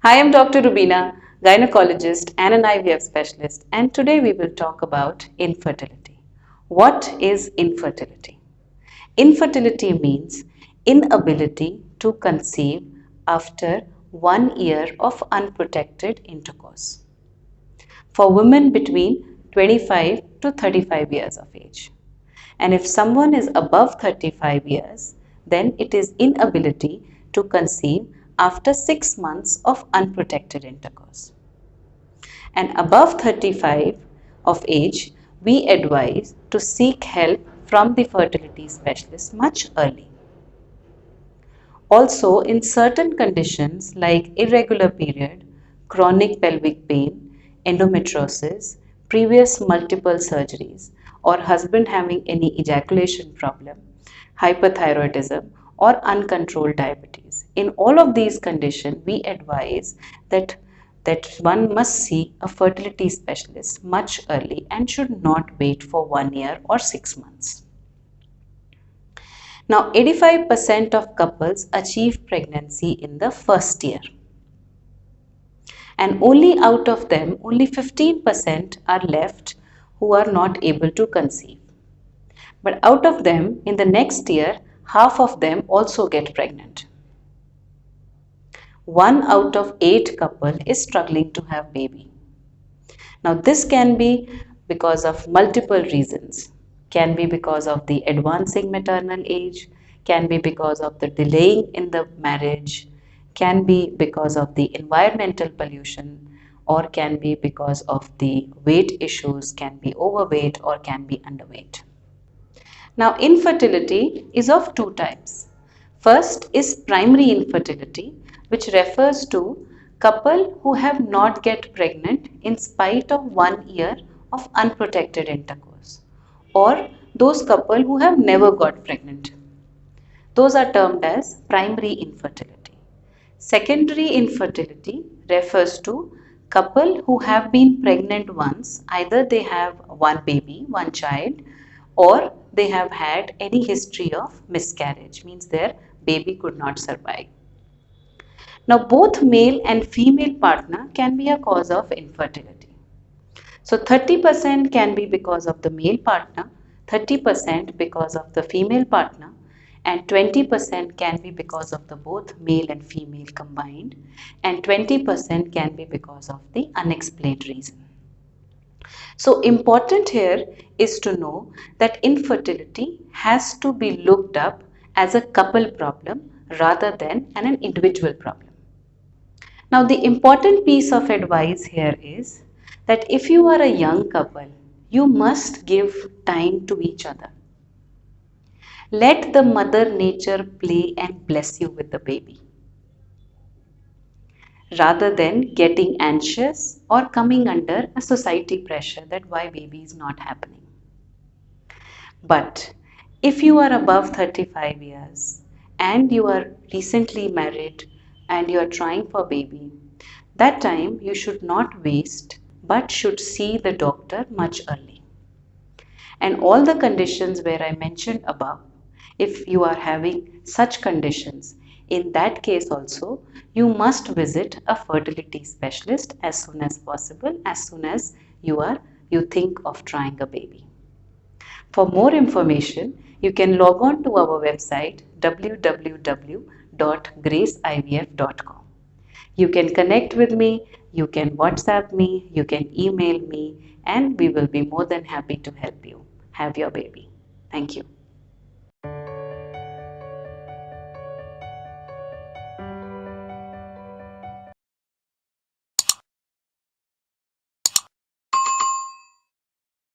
Hi, I'm Dr. Rubina, gynecologist and an IVF specialist, and today we will talk about infertility. What is infertility? Infertility means inability to conceive after 1 year of unprotected intercourse for women between 25 to 35 years of age. And if someone is above 35 years, then it is inability to conceive after 6 months of unprotected intercourse. And above 35 of age, we advise to seek help from the fertility specialist much early. Also, in certain conditions like irregular period, chronic pelvic pain, endometriosis, previous multiple surgeries, or husband having any ejaculation problem, hyperthyroidism, or uncontrolled diabetes. In all of these conditions, we advise that one must see a fertility specialist much early and should not wait for 1 year or 6 months. Now, 85% of couples achieve pregnancy in the first year, and only out of them, only 15% are left who are not able to conceive. But out of them, in the next year, half of them also get pregnant. 1 out of 8 couple is struggling to have baby. Now, this can be because of multiple reasons. Can be because of the advancing maternal age, can be because of the delaying in the marriage, can be because of the environmental pollution, or can be because of the weight issues, can be overweight or can be underweight. Now, infertility is of two types. First is primary infertility, which refers to couple who have not get pregnant in spite of 1 year of unprotected intercourse, or those couple who have never got pregnant. Those are termed as primary infertility. Secondary infertility refers to couple who have been pregnant once, either they have one baby, one child, or they have had any history of miscarriage, means their baby could not survive. Now, both male and female partner can be a cause of infertility. So, 30% can be because of the male partner, 30% because of the female partner, and 20% can be because of the both male and female combined, and 20% can be because of the unexplained reason. So, important here is to know that infertility has to be looked up as a couple problem rather than an individual problem. Now, the important piece of advice here is that if you are a young couple, you must give time to each other. Let the mother nature play and bless you with the baby, rather than getting anxious or coming under a society pressure that why baby is not happening. But if you are above 35 years and you are recently married and you are trying for baby, that time you should not waste but should see the doctor much early. And all the conditions where I mentioned above, if you are having such conditions, in that case also, you must visit a fertility specialist as soon as possible, as soon as you think of trying a baby. For more information, you can log on to our website www.graceivf.com. You can connect with me, you can WhatsApp me, you can email me, and we will be more than happy to help you have your baby. Thank you.